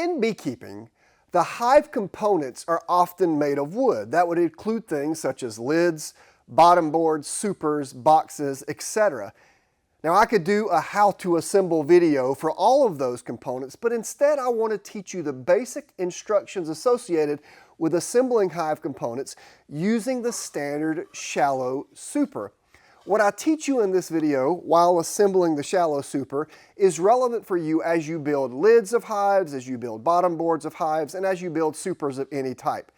In beekeeping, the hive components are often made of wood. That would include things such as lids, bottom boards, supers, boxes, etc. Now I could do a how to assemble video for all of those components, but instead I want to teach you the basic instructions associated with assembling hive components using the standard shallow super. What I teach you in this video while assembling the shallow super is relevant for you as you build lids of hives, as you build bottom boards of hives, and as you build supers of any type.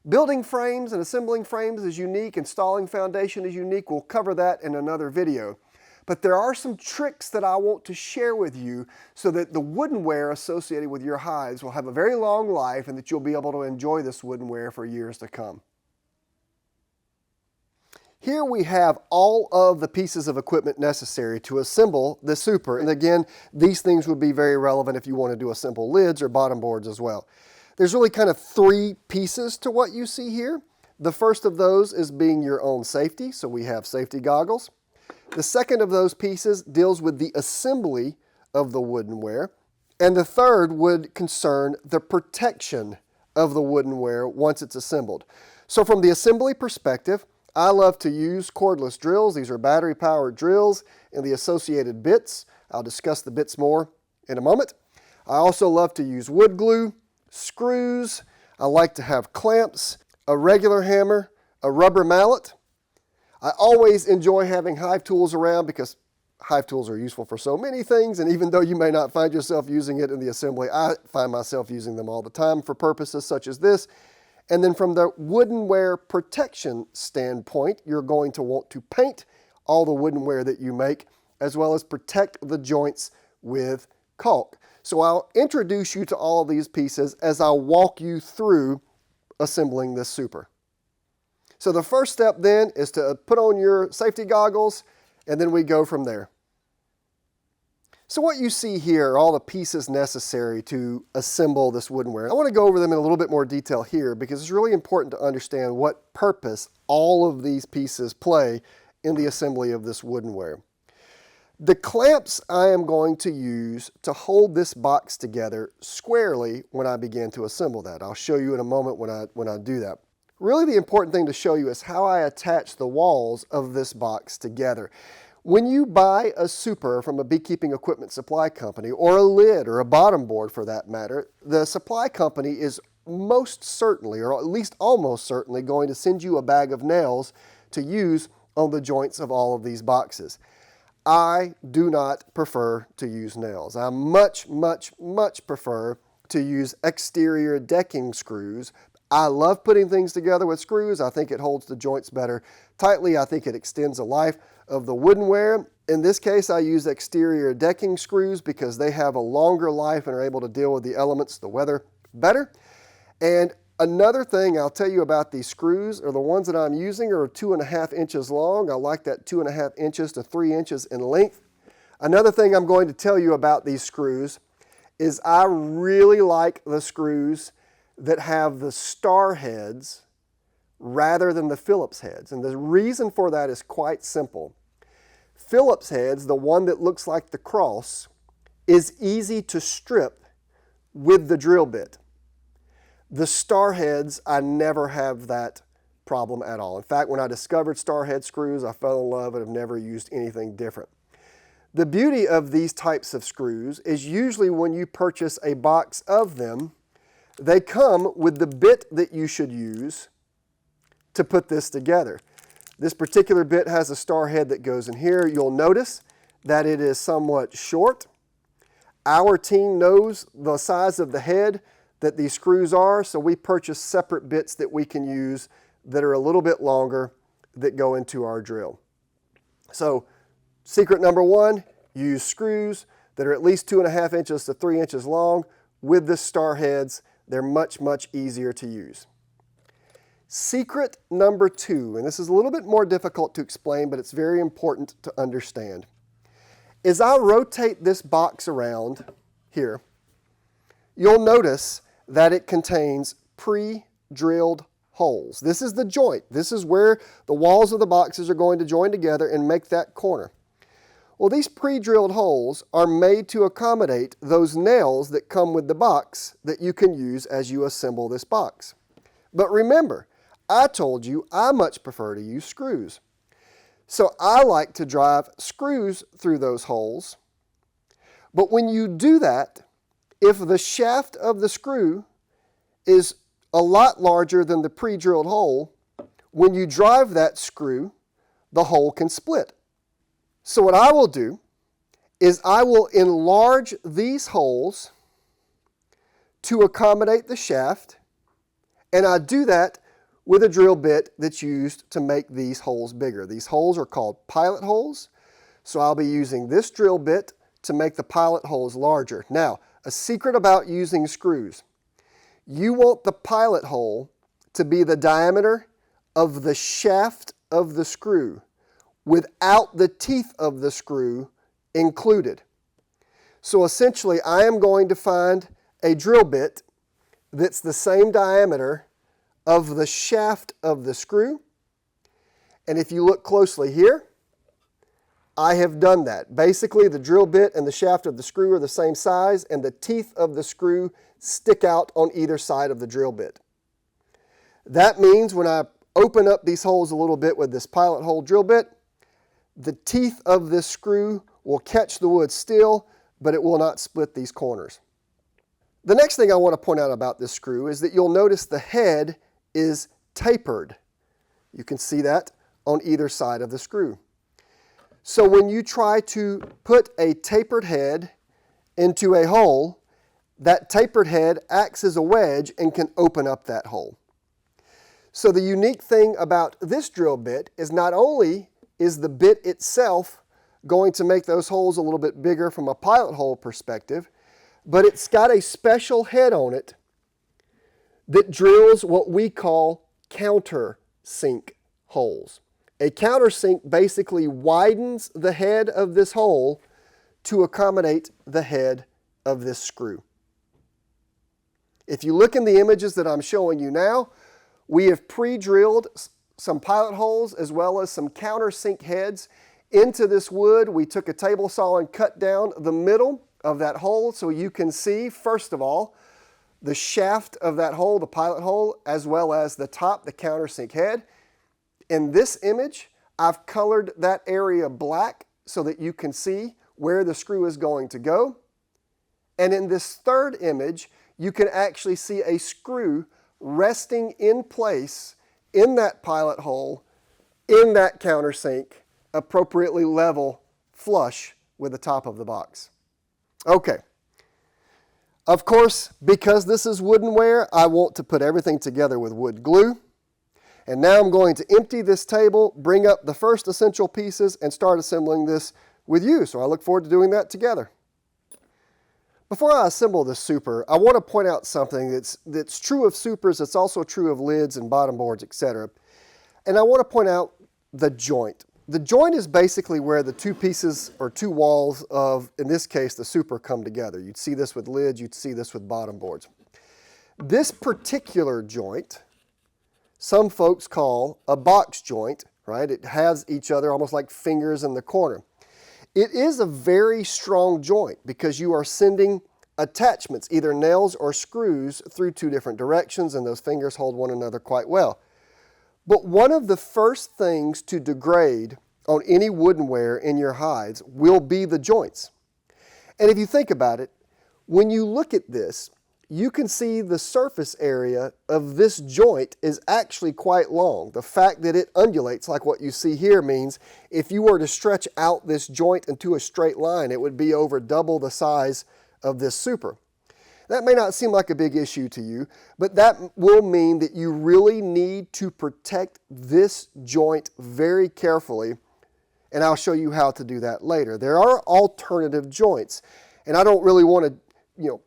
Building frames and assembling frames is unique, installing foundation is unique. We'll cover that in another video. But there are some tricks that I want to share with you so that the woodenware associated with your hives will have a very long life and that you'll be able to enjoy this woodenware for years to come. Here we have all of the pieces of equipment necessary to assemble the super. And again, these things would be very relevant if you want to do assemble lids or bottom boards as well. There's really kind of three pieces to what you see here. The first of those is being your own safety, so we have safety goggles. The second of those pieces deals with the assembly of the woodenware. And the third would concern the protection of the woodenware once it's assembled. So from the assembly perspective, I love to use cordless drills. These are battery-powered drills and the associated bits. I'll discuss the bits more in a moment. I also love to use wood glue, screws. I like to have clamps, a regular hammer, a rubber mallet. I always enjoy having hive tools around because hive tools are useful for so many things, and even though you may not find yourself using it in the assembly, I find myself using them all the time for purposes such as this. And then from the woodenware protection standpoint, you're going to want to paint all the woodenware that you make, as well as protect the joints with caulk. So I'll introduce you to all of these pieces as I walk you through assembling this super. So the first step then is to put on your safety goggles, and then we go from there. So what you see here are all the pieces necessary to assemble this woodenware. I want to go over them in a little bit more detail here because it's really important to understand what purpose all of these pieces play in the assembly of this woodenware. The clamps I am going to use to hold this box together squarely when I begin to assemble that. I'll show you in a moment when I do that. Really the important thing to show you is how I attach the walls of this box together. When you buy a super from a beekeeping equipment supply company, or a lid or a bottom board for that matter, the supply company is most certainly, or at least almost certainly, going to send you a bag of nails to use on the joints of all of these boxes. I do not prefer to use nails. I much prefer to use exterior decking screws. I love putting things together with screws. I think it holds the joints better tightly. I think it extends the life of the woodenware. In this case, I use exterior decking screws because they have a longer life and are able to deal with the elements, the weather, better. And another thing I'll tell you about these screws, or the ones that I'm using, are 2.5 inches long. I like that 2.5 inches to 3 inches in length. Another thing I'm going to tell you about these screws is I really like the screws that have the star heads rather than the Phillips heads. And the reason for that is quite simple. Phillips heads, the one that looks like the cross, is easy to strip with the drill bit. The star heads, I never have that problem at all. In fact, when I discovered star head screws, I fell in love and have never used anything different. The beauty of these types of screws is usually when you purchase a box of them, they come with the bit that you should use to put this together. This particular bit has a star head that goes in here. You'll notice that it is somewhat short. Our team knows the size of the head that these screws are, so we purchase separate bits that we can use that are a little bit longer that go into our drill. So secret number one, use screws that are at least 2.5 inches to 3 inches long with the star heads. They're much easier to use. Secret number two, and this is a little bit more difficult to explain, but it's very important to understand, is I rotate this box around here. You'll notice that it contains pre-drilled holes. This is the joint. This is where the walls of the boxes are going to join together and make that corner. Well, these pre-drilled holes are made to accommodate those nails that come with the box that you can use as you assemble this box. But remember, I told you I much prefer to use screws. So I like to drive screws through those holes. But when you do that, if the shaft of the screw is a lot larger than the pre-drilled hole, when you drive that screw, the hole can split. So what I will do is I will enlarge these holes to accommodate the shaft, and I do that with a drill bit that's used to make these holes bigger. These holes are called pilot holes, so I'll be using this drill bit to make the pilot holes larger. Now, a secret about using screws. You want the pilot hole to be the diameter of the shaft of the screw without the teeth of the screw included. So essentially, I am going to find a drill bit that's the same diameter of the shaft of the screw. And if you look closely here, I have done that. Basically, the drill bit and the shaft of the screw are the same size, and the teeth of the screw stick out on either side of the drill bit. That means when I open up these holes a little bit with this pilot hole drill bit, the teeth of this screw will catch the wood still, but it will not split these corners. The next thing I want to point out about this screw is that you'll notice the head is tapered. You can see that on either side of the screw. So when you try to put a tapered head into a hole, that tapered head acts as a wedge and can open up that hole. So the unique thing about this drill bit is not only is the bit itself going to make those holes a little bit bigger from a pilot hole perspective, but it's got a special head on it that drills what we call countersink holes. A countersink basically widens the head of this hole to accommodate the head of this screw. If you look in the images that I'm showing you now, we have pre-drilled some pilot holes as well as some countersink heads into this wood. We took a table saw and cut down the middle of that hole so you can see, first of all, the shaft of that hole, the pilot hole, as well as the top, the countersink head. In this image, I've colored that area black so that you can see where the screw is going to go. And in this third image, you can actually see a screw resting in place in that pilot hole, in that countersink, appropriately level, flush with the top of the box. Okay. Of course, because this is woodenware, I want to put everything together with wood glue. And now I'm going to empty this table, bring up the first essential pieces, and start assembling this with you. So I look forward to doing that together. Before I assemble this super, I want to point out something that's true of supers, it's also true of lids and bottom boards, etc. And I want to point out the joint. The joint is basically where the two pieces or two walls of, in this case, the super come together. You'd see this with lids, you'd see this with bottom boards. This particular joint, some folks call a box joint, right? It has each other almost like fingers in the corner. It is a very strong joint because you are sending attachments, either nails or screws, through two different directions, and those fingers hold one another quite well. But one of the first things to degrade on any woodenware in your hides will be the joints. And if you think about it, when you look at this, you can see the surface area of this joint is actually quite long. The fact that it undulates like what you see here means if you were to stretch out this joint into a straight line, it would be over double the size of this super. That may not seem like a big issue to you, but that will mean that you really need to protect this joint very carefully, and I'll show you how to do that later. There are alternative joints, and I don't really want to,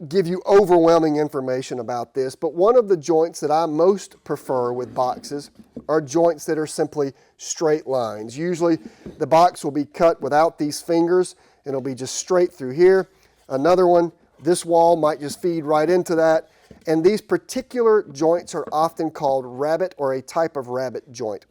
give you overwhelming information about this, but one of the joints that I most prefer with boxes are joints that are simply straight lines. Usually the box will be cut without these fingers, and it'll be just straight through here. Another one, this wall might just feed right into that, and these particular joints are often called rabbet or a type of rabbet joint.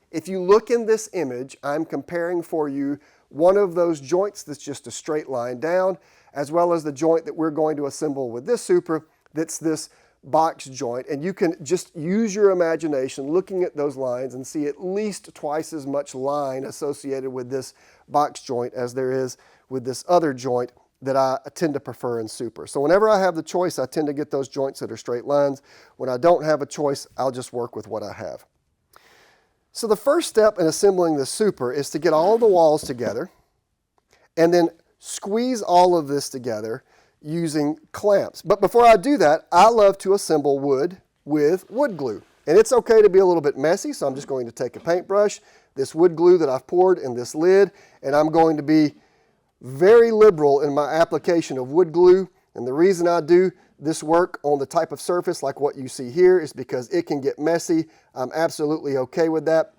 If you look in this image, I'm comparing for you one of those joints that's just a straight line down, as well as the joint that we're going to assemble with this super that's this box joint. And you can just use your imagination looking at those lines and see at least twice as much line associated with this box joint as there is with this other joint that I tend to prefer in super. So whenever I have the choice, I tend to get those joints that are straight lines. When I don't have a choice, I'll just work with what I have. So the first step in assembling the super is to get all the walls together and then squeeze all of this together using clamps. But before I do that, I love to assemble wood with wood glue. And it's okay to be a little bit messy, so I'm just going to take a paintbrush, this wood glue that I've poured in this lid, and I'm going to be very liberal in my application of wood glue. And the reason I do this work on the type of surface like what you see here is because it can get messy. I'm absolutely okay with that.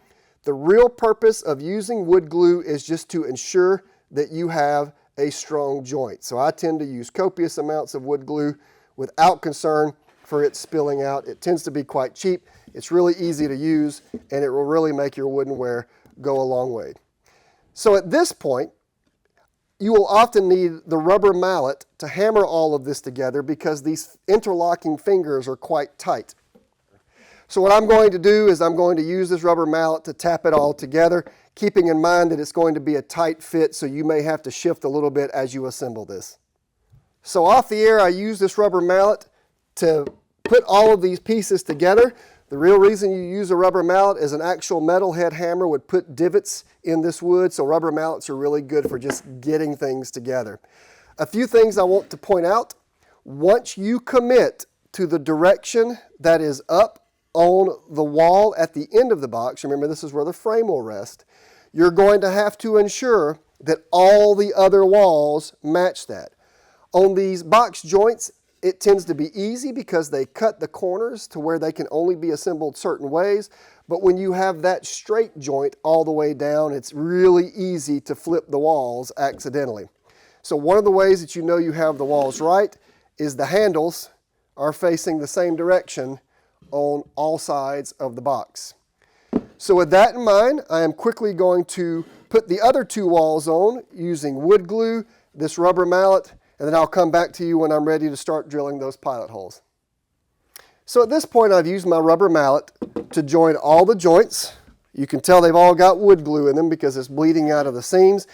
The real purpose of using wood glue is just to ensure that you have a strong joint. So I tend to use copious amounts of wood glue without concern for it spilling out. It tends to be quite cheap. It's really easy to use, and it will really make your woodenware go a long way. So at this point, you will often need the rubber mallet to hammer all of this together because these interlocking fingers are quite tight. So what I'm going to do is I'm going to use this rubber mallet to tap it all together, keeping in mind that it's going to be a tight fit, so you may have to shift a little bit as you assemble this. So off the air, I use this rubber mallet to put all of these pieces together. The real reason you use a rubber mallet is an actual metal head hammer would put divots in this wood, so rubber mallets are really good for just getting things together. A few things I want to point out. Once you commit to the direction that is up on the wall at the end of the box, remember this is where the frame will rest, you're going to have to ensure that all the other walls match that. On these box joints, it tends to be easy because they cut the corners to where they can only be assembled certain ways. But when you have that straight joint all the way down, it's really easy to flip the walls accidentally. So one of the ways that you know you have the walls right is the handles are facing the same direction on all sides of the box. So with that in mind, I am quickly going to put the other two walls on using wood glue, this rubber mallet, and then I'll come back to you when I'm ready to start drilling those pilot holes. So at this point, I've used my rubber mallet to join all the joints. You can tell they've all got wood glue in them because it's bleeding out of the seams.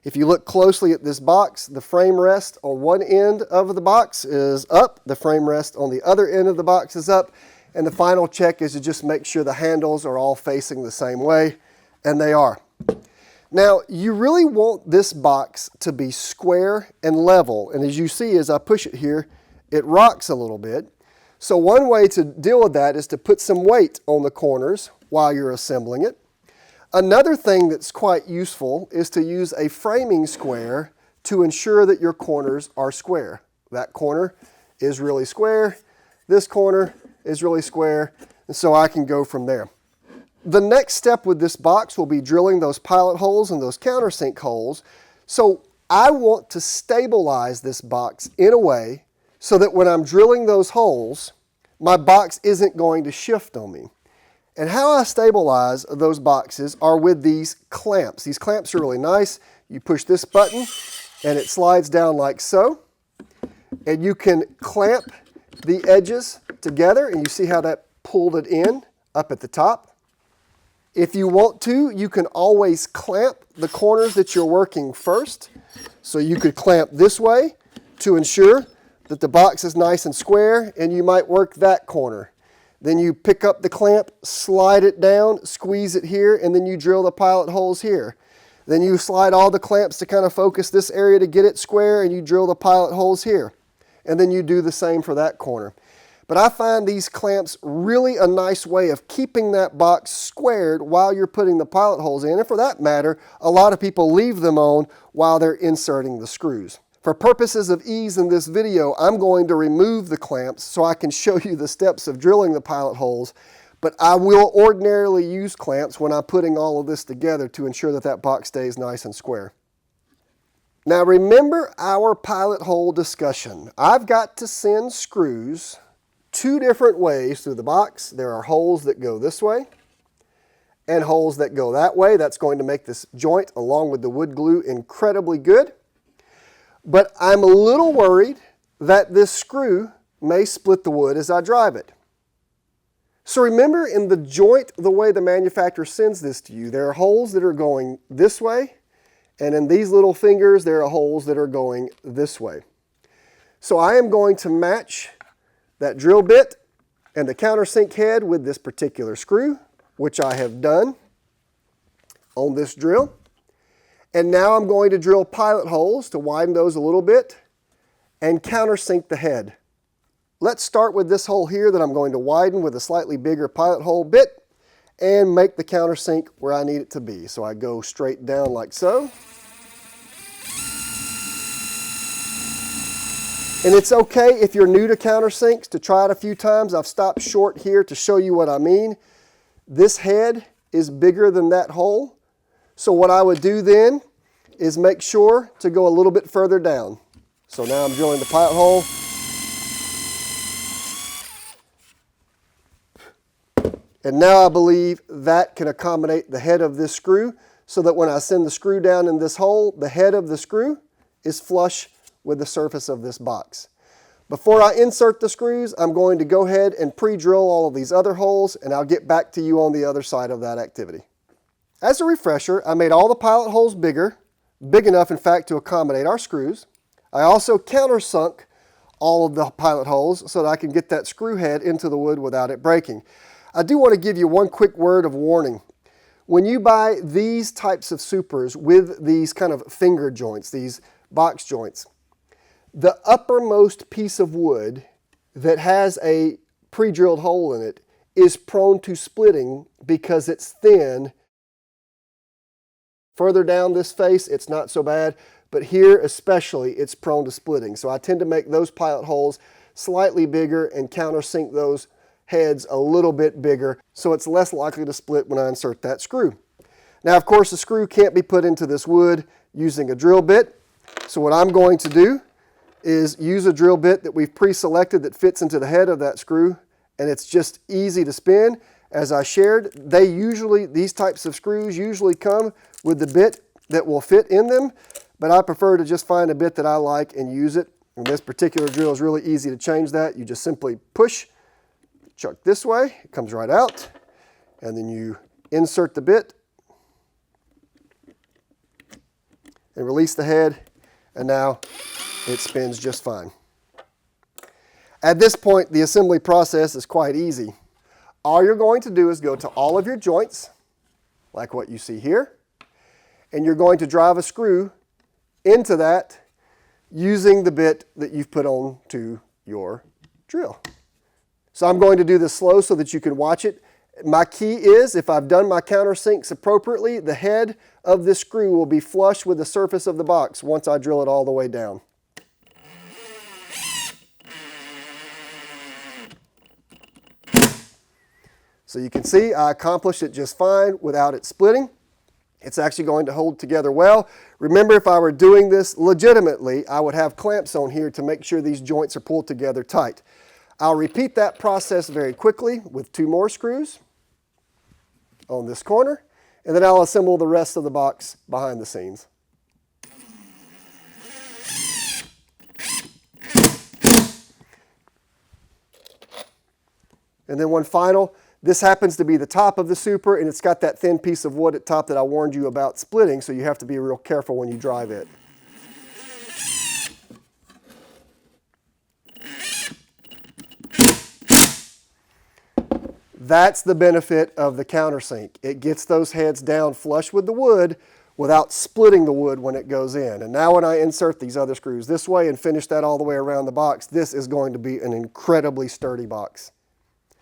If you look closely at this box, the frame rest on one end of the box is up, the frame rest on the other end of the box is up, and the final check is to just make sure the handles are all facing the same way, and they are. Now, you really want this box to be square and level, and as you see as I push it here, it rocks a little bit. So one way to deal with that is to put some weight on the corners while you're assembling it. Another thing that's quite useful is to use a framing square to ensure that your corners are square. That corner is really square, this corner is really square, and so I can go from there. The next step with this box will be drilling those pilot holes and those countersink holes. So I want to stabilize this box in a way so that when I'm drilling those holes, my box isn't going to shift on me. And how I stabilize those boxes are with these clamps. These clamps are really nice. You push this button and it slides down like so. And you can clamp the edges together, and you see how that pulled it in up at the top. If you want to, you can always clamp the corners that you're working first. So you could clamp this way to ensure that the box is nice and square, and you might work that corner. Then you pick up the clamp, slide it down, squeeze it here, and then you drill the pilot holes here. Then you slide all the clamps to kind of focus this area to get it square, and you drill the pilot holes here. And then you do the same for that corner. But I find these clamps really a nice way of keeping that box squared while you're putting the pilot holes in. And for that matter, a lot of people leave them on while they're inserting the screws. For purposes of ease in this video, I'm going to remove the clamps so I can show you the steps of drilling the pilot holes. But I will ordinarily use clamps when I'm putting all of this together to ensure that that box stays nice and square. Now remember our pilot hole discussion. I've got to send screws two different ways through the box. There are holes that go this way, and holes that go that way. That's going to make this joint, along with the wood glue, incredibly good. But I'm a little worried that this screw may split the wood as I drive it. So remember, in the joint, the way the manufacturer sends this to you, there are holes that are going this way, and in these little fingers, there are holes that are going this way. So I am going to match that drill bit and the countersink head with this particular screw, which I have done on this drill. And now I'm going to drill pilot holes to widen those a little bit and countersink the head. Let's start with this hole here that I'm going to widen with a slightly bigger pilot hole bit and make the countersink where I need it to be. So I go straight down like so. And it's okay if you're new to countersinks to try it a few times. I've stopped short here to show you what I mean. This head is bigger than that hole. So what I would do then is make sure to go a little bit further down. So now I'm drilling the pilot hole. And now I believe that can accommodate the head of this screw so that when I send the screw down in this hole, the head of the screw is flush with the surface of this box. Before I insert the screws, I'm going to go ahead and pre-drill all of these other holes, and I'll get back to you on the other side of that activity. As a refresher, I made all the pilot holes bigger, big enough in fact to accommodate our screws. I also countersunk all of the pilot holes so that I can get that screw head into the wood without it breaking. I do want to give you one quick word of warning. When you buy these types of supers with these kind of finger joints, these box joints, the uppermost piece of wood that has a pre-drilled hole in it is prone to splitting because it's thin. Further down this face, it's not so bad, but here especially, it's prone to splitting. So I tend to make those pilot holes slightly bigger and countersink those heads a little bit bigger so it's less likely to split when I insert that screw. Now, of course, the screw can't be put into this wood using a drill bit. So what I'm going to do is use a drill bit that we've pre-selected that fits into the head of that screw, and it's just easy to spin. As I shared, these types of screws usually come with the bit that will fit in them, but I prefer to just find a bit that I like and use it. And this particular drill is really easy to change that. You just simply push, chuck this way, it comes right out, and then you insert the bit and release the head, and now it spins just fine. At this point, the assembly process is quite easy. All you're going to do is go to all of your joints, like what you see here, and you're going to drive a screw into that using the bit that you've put on to your drill. So I'm going to do this slow so that you can watch it. My key is, if I've done my countersinks appropriately, the head of this screw will be flush with the surface of the box once I drill it all the way down. So you can see I accomplished it just fine without it splitting. It's actually going to hold together well. Remember, if I were doing this legitimately, I would have clamps on here to make sure these joints are pulled together tight. I'll repeat that process very quickly with 2 more screws on this corner, and then I'll assemble the rest of the box behind the scenes. And then one final. This happens to be the top of the super, and it's got that thin piece of wood at top that I warned you about splitting, so you have to be real careful when you drive it. That's the benefit of the countersink. It gets those heads down flush with the wood without splitting the wood when it goes in. And now when I insert these other screws this way and finish that all the way around the box, this is going to be an incredibly sturdy box.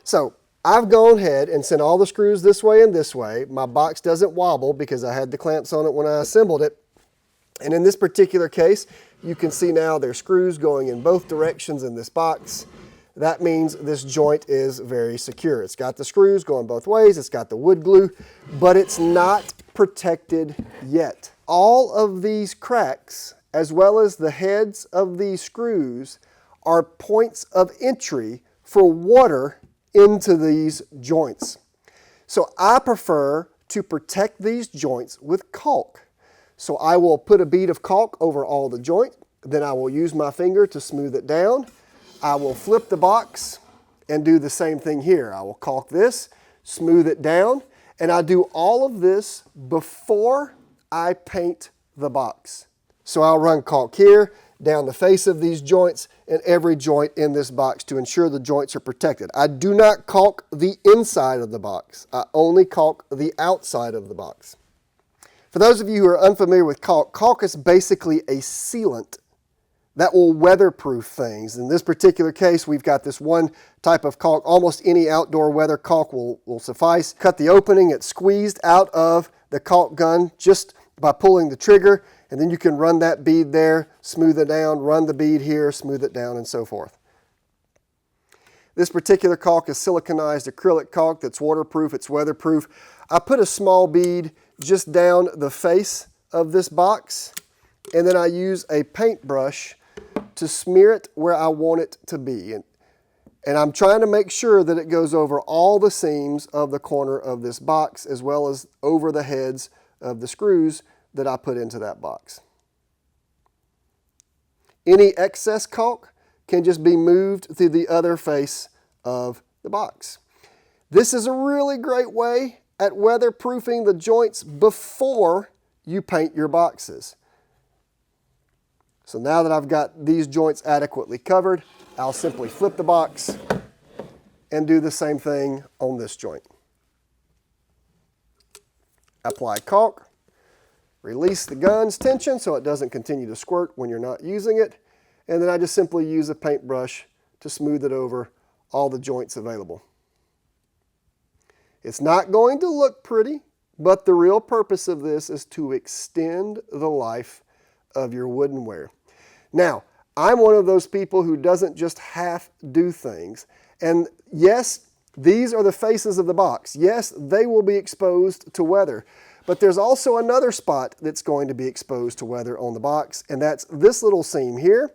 So I've gone ahead and sent all the screws this way and this way. My box doesn't wobble because I had the clamps on it when I assembled it. And in this particular case, you can see now there's screws going in both directions in this box. That means this joint is very secure. It's got the screws going both ways, it's got the wood glue, but it's not protected yet. All of these cracks, as well as the heads of these screws, are points of entry for water into these joints. So I prefer to protect these joints with caulk. So I will put a bead of caulk over all the joint, then I will use my finger to smooth it down. I will flip the box and do the same thing here. I will caulk this, smooth it down, and I do all of this before I paint the box. So I'll run caulk here, down the face of these joints, and every joint in this box to ensure the joints are protected. I do not caulk the inside of the box. I only caulk the outside of the box. For those of you who are unfamiliar with caulk, caulk is basically a sealant that will weatherproof things. In this particular case, we've got this one type of caulk. Almost any outdoor weather caulk will suffice. Cut the opening, it's squeezed out of the caulk gun just by pulling the trigger, and then you can run that bead there, smooth it down, run the bead here, smooth it down, and so forth. This particular caulk is siliconized acrylic caulk that's waterproof, it's weatherproof. I put a small bead just down the face of this box, and then I use a paintbrush to smear it where I want it to be. And I'm trying to make sure that it goes over all the seams of the corner of this box, as well as over the heads of the screws that I put into that box. Any excess caulk can just be moved through the other face of the box. This is a really great way at weatherproofing the joints before you paint your boxes. So now that I've got these joints adequately covered, I'll simply flip the box and do the same thing on this joint. Apply caulk, release the gun's tension so it doesn't continue to squirt when you're not using it, and then I just simply use a paintbrush to smooth it over all the joints available. It's not going to look pretty, but the real purpose of this is to extend the life of your woodenware. Now, I'm one of those people who doesn't just half do things. And yes, these are the faces of the box. Yes, they will be exposed to weather. But there's also another spot that's going to be exposed to weather on the box, and that's this little seam here,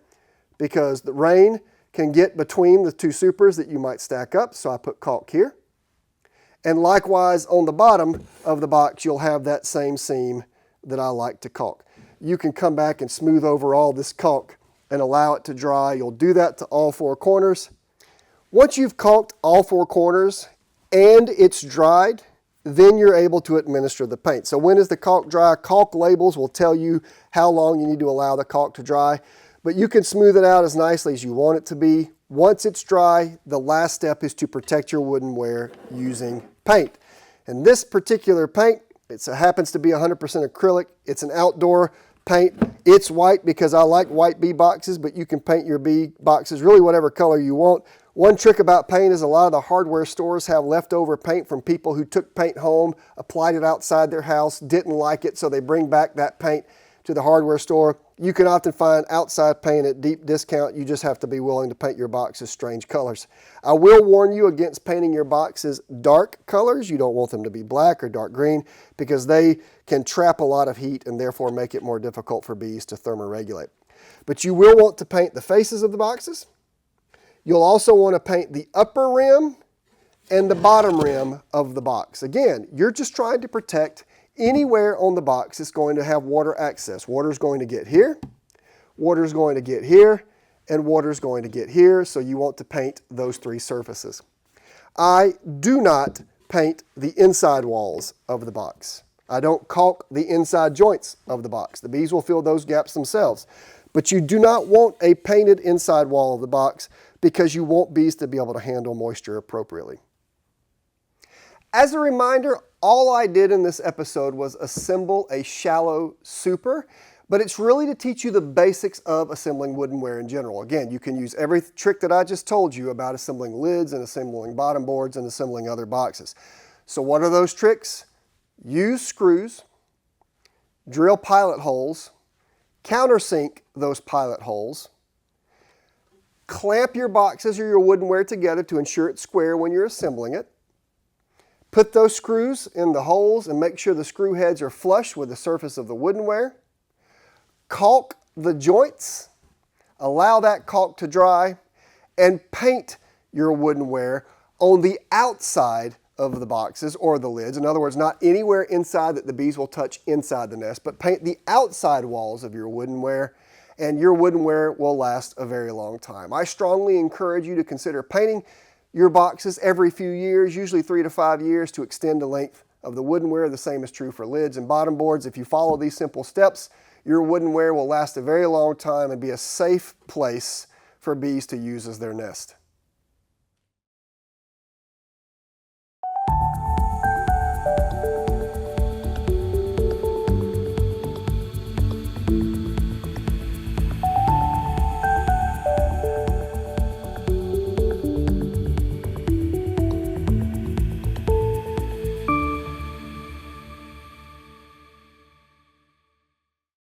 because the rain can get between the two supers that you might stack up, so I put caulk here. And likewise, on the bottom of the box, you'll have that same seam that I like to caulk. You can come back and smooth over all this caulk and allow it to dry. You'll do that to all four corners. Once you've caulked all four corners and it's dried, then you're able to administer the paint. So when is the caulk dry? Caulk labels will tell you how long you need to allow the caulk to dry, but you can smooth it out as nicely as you want it to be. Once it's dry, the last step is to protect your woodenware using paint. And this particular paint, it happens to be 100% acrylic. It's an outdoor paint. It's white because I like white bee boxes, but you can paint your bee boxes really whatever color you want. One trick about paint is a lot of the hardware stores have leftover paint from people who took paint home, applied it outside their house, didn't like it, so they bring back that paint to the hardware store. You can often find outside paint at deep discount. You just have to be willing to paint your boxes strange colors. I will warn you against painting your boxes dark colors. You don't want them to be black or dark green because they can trap a lot of heat and therefore make it more difficult for bees to thermoregulate. But you will want to paint the faces of the boxes. You'll also want to paint the upper rim and the bottom rim of the box. Again, you're just trying to protect anywhere on the box that's going to have water access. Water's going to get here, water's going to get here, and water's going to get here, so you want to paint those three surfaces. I do not paint the inside walls of the box. I don't caulk the inside joints of the box. The bees will fill those gaps themselves. But you do not want a painted inside wall of the box because you want bees to be able to handle moisture appropriately. As a reminder, all I did in this episode was assemble a shallow super, but it's really to teach you the basics of assembling woodenware in general. Again, you can use every trick that I just told you about assembling lids and assembling bottom boards and assembling other boxes. So what are those tricks? Use screws, drill pilot holes, countersink those pilot holes, clamp your boxes or your woodenware together to ensure it's square when you're assembling it. Put those screws in the holes and make sure the screw heads are flush with the surface of the woodenware. Caulk the joints, allow that caulk to dry, and paint your woodenware on the outside of the boxes or the lids. In other words, not anywhere inside that the bees will touch inside the nest, but paint the outside walls of your woodenware, and your woodenware will last a very long time. I strongly encourage you to consider painting your boxes every few years, usually 3 to 5 years, to extend the length of the woodenware. The same is true for lids and bottom boards. If you follow these simple steps, your woodenware will last a very long time and be a safe place for bees to use as their nest.